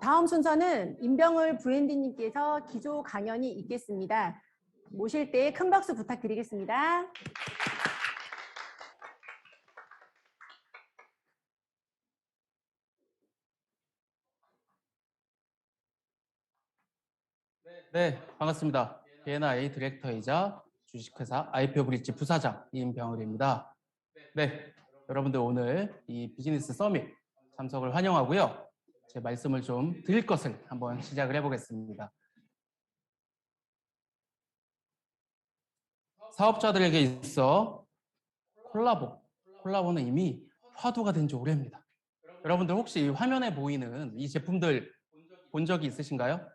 다음 순서는 임병울 브랜디님께서 기조 강연이 있겠습니다. 모실 때 큰 박수 부탁드리겠습니다. 네, 반갑습니다. B&I 디렉터이자 주식회사 IPO 브릿지 부사장 임병울입니다. 네, 여러분들 오늘 이 비즈니스 서밋 참석을 환영하고요. 제 말씀을 좀 드릴 것을 한번 시작을 해보겠습니다. 사업자들에게 있어 콜라보는 이미 화두가 된 지 오래입니다. 여러분들 혹시 화면에 보이는 이 제품들 본 적이 있으신가요?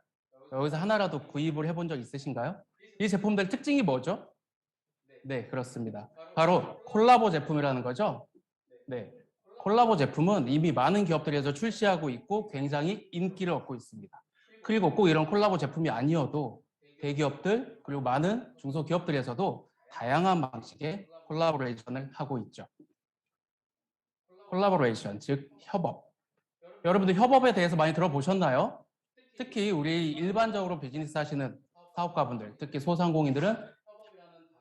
여기서 하나라도 구입을 해본 적 있으신가요? 이 제품들 특징이 뭐죠? 네, 그렇습니다. 바로 콜라보 제품이라는 거죠. 네, 콜라보 제품은 이미 많은 기업들에서 출시하고 있고 굉장히 인기를 얻고 있습니다. 그리고 꼭 이런 콜라보 제품이 아니어도 대기업들 그리고 많은 중소기업들에서도 다양한 방식의 콜라보레이션을 하고 있죠. 콜라보레이션, 즉 협업. 여러분들 협업에 대해서 많이 들어보셨나요? 특히 우리 일반적으로 비즈니스 하시는 사업가분들, 특히 소상공인들은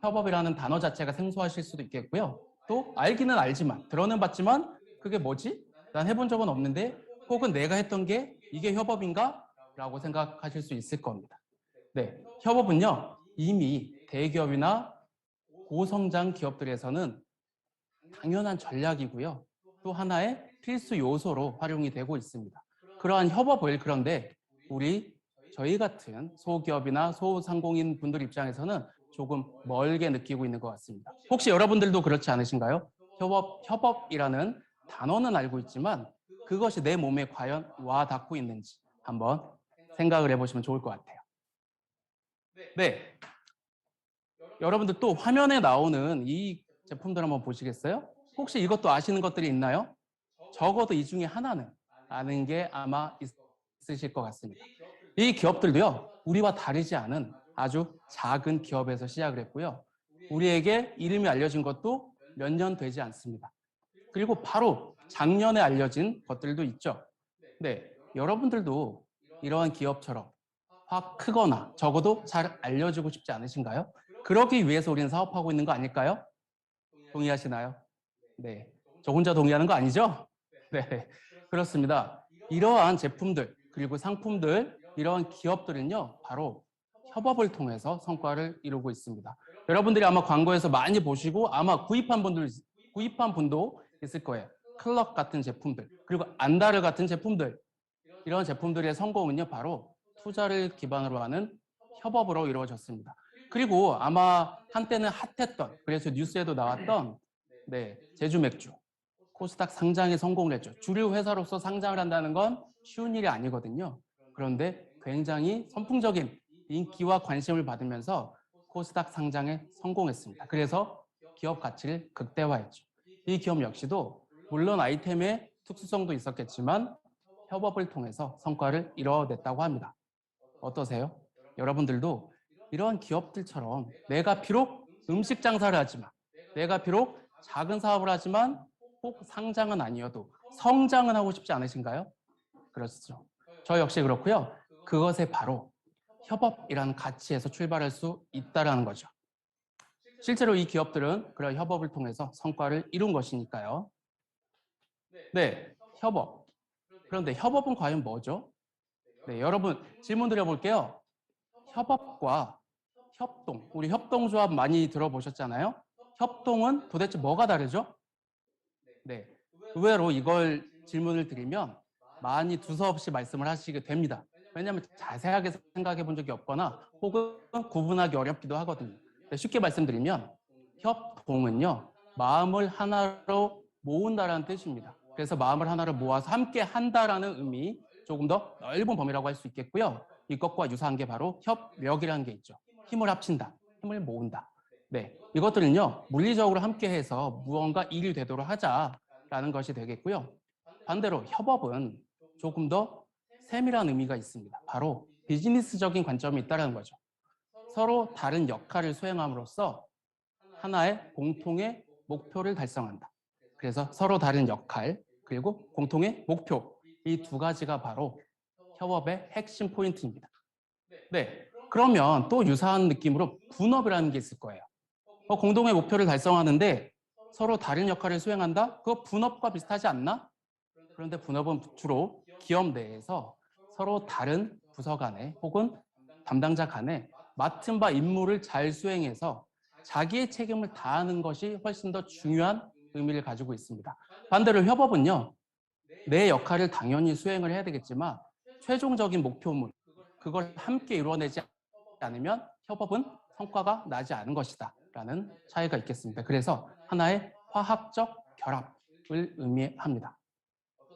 협업이라는 단어 자체가 생소하실 수도 있겠고요. 또 알기는 알지만, 들어는 봤지만 그게 뭐지? 난 해본 적은 없는데 혹은 내가 했던 게 이게 협업인가? 라고 생각하실 수 있을 겁니다. 네, 협업은요. 이미 대기업이나 고성장 기업들에서는 당연한 전략이고요. 또 하나의 필수 요소로 활용이 되고 있습니다. 그러한 협업을 그런데 저희 같은 소기업이나 소상공인 분들 입장에서는 조금 멀게 느끼고 있는 것 같습니다. 혹시 여러분들도 그렇지 않으신가요? 협업이라는 단어는 알고 있지만 그것이 내 몸에 과연 와 닿고 있는지 한번 생각을 해보시면 좋을 것 같아요. 네, 여러분들 또 화면에 나오는 이 제품들 한번 보시겠어요? 혹시 이것도 아시는 것들이 있나요? 적어도 이 중에 하나는 아는 게 아마 있으실 것 같습니다. 이 기업들도요, 우리와 다르지 않은 아주 작은 기업에서 시작을 했고요. 우리에게 이름이 알려진 것도 몇 년 되지 않습니다. 그리고 바로 작년에 알려진 것들도 있죠. 네, 여러분들도 이러한 기업처럼 확 크거나 적어도 잘 알려지고 싶지 않으신가요? 그러기 위해서 우리는 사업하고 있는 거 아닐까요? 동의하시나요? 네, 저 혼자 동의하는 거 아니죠? 네, 그렇습니다. 이러한 제품들 그리고 상품들, 이러한 기업들은요, 바로 협업을 통해서 성과를 이루고 있습니다. 여러분들이 아마 광고에서 많이 보시고 아마 구입한 분도 있을 거예요. 클럭 같은 제품들, 그리고 안다르 같은 제품들, 이런 제품들의 성공은요, 바로 투자를 기반으로 하는 협업으로 이루어졌습니다. 그리고 아마 한때는 핫했던, 그래서 뉴스에도 나왔던 제주 맥주, 코스닥 상장에 성공을 했죠. 주류 회사로서 상장을 한다는 건 쉬운 일이 아니거든요. 그런데 굉장히 선풍적인 인기와 관심을 받으면서 코스닥 상장에 성공했습니다. 그래서 기업 가치를 극대화했죠. 이 기업 역시도 물론 아이템의 특수성도 있었겠지만 협업을 통해서 성과를 이뤄냈다고 합니다. 어떠세요? 여러분들도 이러한 기업들처럼 내가 비록 음식 장사를 하지만, 내가 비록 작은 사업을 하지만 꼭 상장은 아니어도 성장은 하고 싶지 않으신가요? 그렇죠. 저 역시 그렇고요. 그것에 바로 협업이라는 가치에서 출발할 수 있다는 거죠. 실제로 이 기업들은 그런 협업을 통해서 성과를 이룬 것이니까요. 네, 협업. 그런데 협업은 과연 뭐죠? 네, 여러분 질문 드려볼게요. 협업과 협동, 우리 협동조합 많이 들어보셨잖아요. 협동은 도대체 뭐가 다르죠? 네, 의외로 이걸 질문을 드리면 많이 두서없이 말씀을 하시게 됩니다. 왜냐하면 자세하게 생각해 본 적이 없거나 혹은 구분하기 어렵기도 하거든요. 네, 쉽게 말씀드리면 협동은요, 마음을 하나로 모은다라는 뜻입니다. 그래서 마음을 하나로 모아서 함께 한다라는 의미, 조금 더 넓은 범위라고 할 수 있겠고요. 이것과 유사한 게 바로 협력이라는 게 있죠. 힘을 합친다, 힘을 모은다. 네, 이것들은요, 물리적으로 함께해서 무언가 일이 되도록 하자라는 것이 되겠고요. 반대로 협업은 조금 더 세밀한 의미가 있습니다. 바로 비즈니스적인 관점이 있다는 거죠. 서로 다른 역할을 수행함으로써 하나의 공통의 목표를 달성한다. 그래서 서로 다른 역할, 그리고 공통의 목표, 이 두 가지가 바로 협업의 핵심 포인트입니다. 네, 그러면 또 유사한 느낌으로 분업이라는 게 있을 거예요. 공동의 목표를 달성하는데 서로 다른 역할을 수행한다? 그거 분업과 비슷하지 않나? 그런데 분업은 주로 기업 내에서 서로 다른 부서 간에 혹은 담당자 간에 맡은 바 임무를 잘 수행해서 자기의 책임을 다하는 것이 훨씬 더 중요한 의미를 가지고 있습니다. 반대로 협업은요, 내 역할을 당연히 수행을 해야 되겠지만 최종적인 목표물, 그걸 함께 이루어내지 않으면 협업은 성과가 나지 않은 것이다 라는 차이가 있겠습니다. 그래서 하나의 화학적 결합을 의미합니다.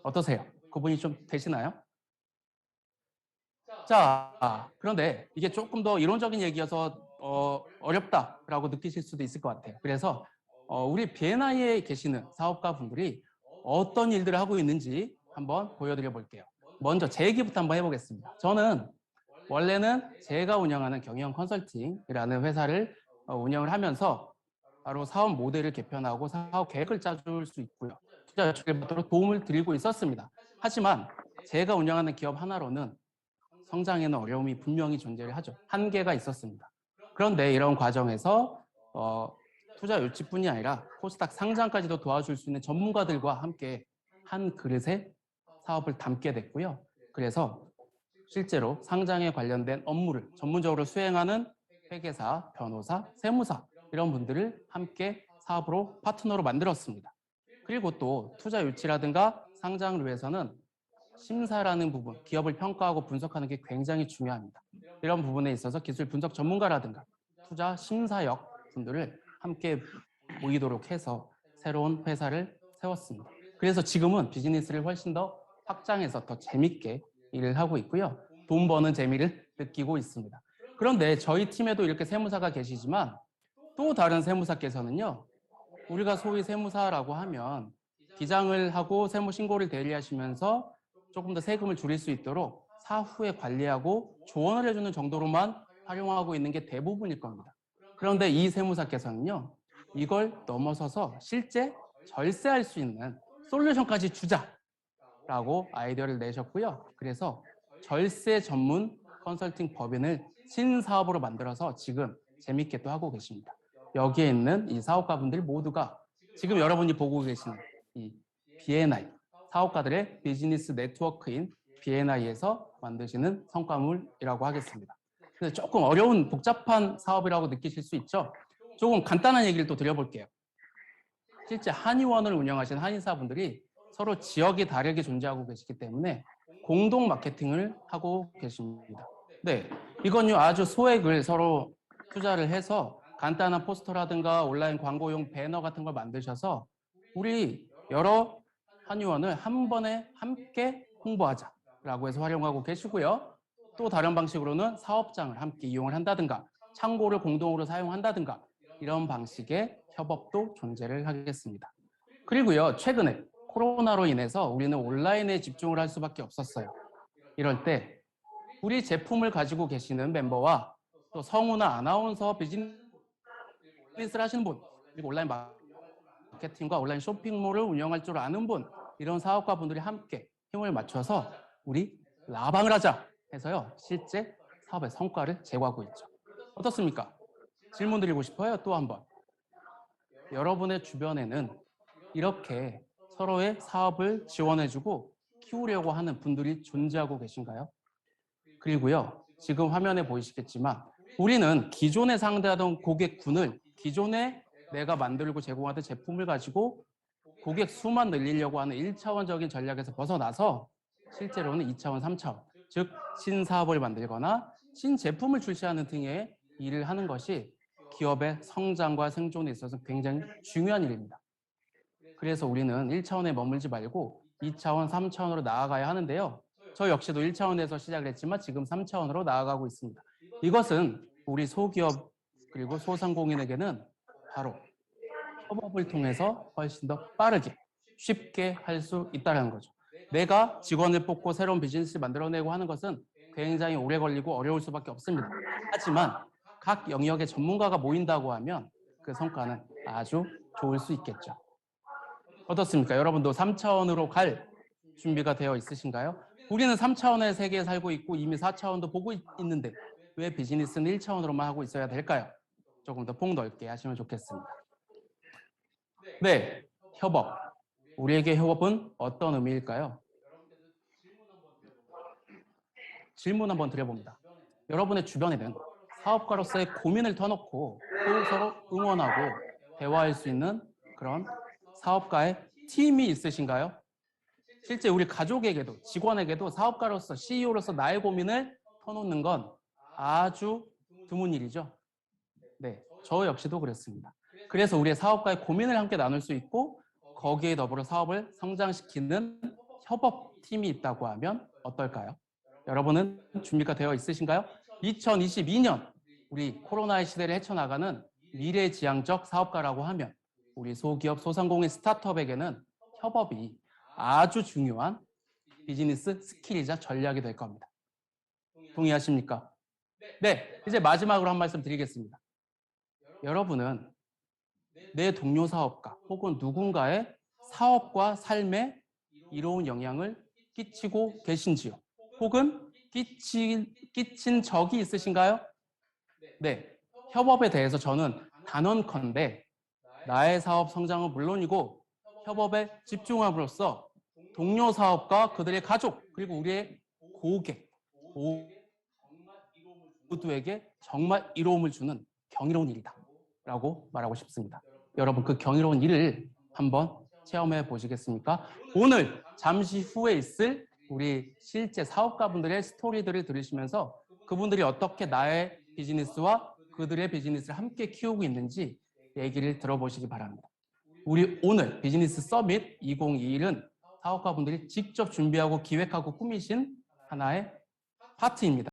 어떠세요? 구분이 좀 되시나요? 자, 그런데 이게 조금 더 이론적인 얘기여서 어렵다라고 느끼실 수도 있을 것 같아요. 그래서 우리 B&I에 계시는 사업가 분들이 어떤 일들을 하고 있는지 한번 보여드려 볼게요. 먼저 제 얘기부터 한번 해보겠습니다. 저는 원래는 제가 운영하는 경영 컨설팅이라는 회사를 운영을 하면서 바로 사업 모델을 개편하고 사업 계획을 짜줄 수 있고요. 투자 요청을 받도록 도움을 드리고 있었습니다. 하지만 제가 운영하는 기업 하나로는 성장에는 어려움이 분명히 존재를 하죠. 한계가 있었습니다. 그런데 이런 과정에서 투자 유치뿐이 아니라 코스닥 상장까지도 도와줄 수 있는 전문가들과 함께 한 그릇에 사업을 담게 됐고요. 그래서 실제로 상장에 관련된 업무를 전문적으로 수행하는 회계사, 변호사, 세무사 이런 분들을 함께 사업으로 파트너로 만들었습니다. 그리고 또 투자 유치라든가 상장을 위해서는 심사라는 부분, 기업을 평가하고 분석하는 게 굉장히 중요합니다. 이런 부분에 있어서 기술 분석 전문가라든가 투자 심사역 분들을 함께 모이도록 해서 새로운 회사를 세웠습니다. 그래서 지금은 비즈니스를 훨씬 더 확장해서 더 재밌게 일을 하고 있고요. 돈 버는 재미를 느끼고 있습니다. 그런데 저희 팀에도 이렇게 세무사가 계시지만 또 다른 세무사께서는요. 우리가 소위 세무사라고 하면 기장을 하고 세무 신고를 대리하시면서 조금 더 세금을 줄일 수 있도록 사후에 관리하고 조언을 해주는 정도로만 활용하고 있는 게 대부분일 겁니다. 그런데 이 세무사께서는요. 이걸 넘어서서 실제 절세할 수 있는 솔루션까지 주자라고 아이디어를 내셨고요. 그래서 절세 전문 컨설팅 법인을 신사업으로 만들어서 지금 재밌게 또 하고 계십니다. 여기에 있는 이 사업가분들 모두가 지금 여러분이 보고 계시는 이 B&I 사업가들의 비즈니스 네트워크인 B&I에서 만드시는 성과물이라고 하겠습니다. 근데 조금 어려운 복잡한 사업이라고 느끼실 수 있죠. 조금 간단한 얘기를 또 드려볼게요. 실제 한의원을 운영하시는 한의사분들이 서로 지역이 다르게 존재하고 계시기 때문에 공동 마케팅을 하고 계십니다. 네, 이건요 아주 소액을 서로 투자를 해서 간단한 포스터라든가 온라인 광고용 배너 같은 걸 만드셔서 우리 여러 한의원을 한 번에 함께 홍보하자라고 해서 활용하고 계시고요. 또 다른 방식으로는 사업장을 함께 이용을 한다든가 창고를 공동으로 사용한다든가 이런 방식의 협업도 존재를 하겠습니다. 그리고요 최근에 코로나로 인해서 우리는 온라인에 집중을 할 수밖에 없었어요. 이럴 때 우리 제품을 가지고 계시는 멤버와 또 성우나 아나운서 비즈니스를 하시는 분 그리고 온라인 마케팅과 온라인 쇼핑몰을 운영할 줄 아는 분 이런 사업가 분들이 함께 힘을 맞춰서 우리 라방을 하자 해서요 실제 사업의 성과를 제고하고 있죠. 어떻습니까? 질문 드리고 싶어요. 또 한번 여러분의 주변에는 이렇게 서로의 사업을 지원해주고 키우려고 하는 분들이 존재하고 계신가요? 그리고요 지금 화면에 보이시겠지만 우리는 기존에 상대하던 고객군을 기존에 내가 만들고 제공하던 제품을 가지고 고객 수만 늘리려고 하는 1차원적인 전략에서 벗어나서 실제로는 2차원, 3차원, 즉 신사업을 만들거나 신제품을 출시하는 등의 일을 하는 것이 기업의 성장과 생존에 있어서 굉장히 중요한 일입니다. 그래서 우리는 1차원에 머물지 말고 2차원, 3차원으로 나아가야 하는데요. 저 역시도 1차원에서 시작을 했지만 지금 3차원으로 나아가고 있습니다. 이것은 우리 소기업 그리고 소상공인에게는 바로 협업을 통해서 훨씬 더 빠르게 쉽게 할 수 있다는 거죠. 내가 직원을 뽑고 새로운 비즈니스를 만들어내고 하는 것은 굉장히 오래 걸리고 어려울 수밖에 없습니다. 하지만 각 영역의 전문가가 모인다고 하면 그 성과는 아주 좋을 수 있겠죠. 어떻습니까? 여러분도 3차원으로 갈 준비가 되어 있으신가요? 우리는 3차원의 세계에 살고 있고 이미 4차원도 보고 있는데 왜 비즈니스는 1차원으로만 하고 있어야 될까요? 조금 더 폭넓게 하시면 좋겠습니다. 네, 협업. 우리에게 협업은 어떤 의미일까요? 질문 한번 드려봅니다. 여러분의 주변에는 사업가로서의 고민을 터놓고 또 서로 응원하고 대화할 수 있는 그런 사업가의 팀이 있으신가요? 실제 우리 가족에게도 직원에게도 사업가로서 CEO로서 나의 고민을 터놓는 건 아주 드문 일이죠. 네, 저 역시도 그랬습니다. 그래서 우리의 사업가의 고민을 함께 나눌 수 있고 거기에 더불어 사업을 성장시키는 협업팀이 있다고 하면 어떨까요? 여러분은 준비가 되어 있으신가요? 2022년 우리 코로나의 시대를 헤쳐나가는 미래지향적 사업가라고 하면 우리 소기업, 소상공인 스타트업에게는 협업이 아주 중요한 비즈니스 스킬이자 전략이 될 겁니다. 동의하십니까? 네, 이제 마지막으로 한 말씀 드리겠습니다. 여러분은 내 동료 사업가 혹은 누군가의 사업과 삶에 이로운 영향을 끼치고 계신지요? 혹은 끼친 적이 있으신가요? 네, 협업에 대해서 저는 단언컨대 나의 사업 성장은 물론이고 협업에 집중함으로써 동료 사업가, 그들의 가족, 그리고 우리의 고객 모두에게 정말 이로움을 주는 경이로운 일이다 라고 말하고 싶습니다. 여러분 그 경이로운 일을 한번 체험해 보시겠습니까? 오늘 잠시 후에 있을 우리 실제 사업가분들의 스토리들을 들으시면서 그분들이 어떻게 나의 비즈니스와 그들의 비즈니스를 함께 키우고 있는지 얘기를 들어보시기 바랍니다. 우리 오늘 비즈니스 서밋 2021은 사업가분들이 직접 준비하고 기획하고 꾸미신 하나의 파트입니다.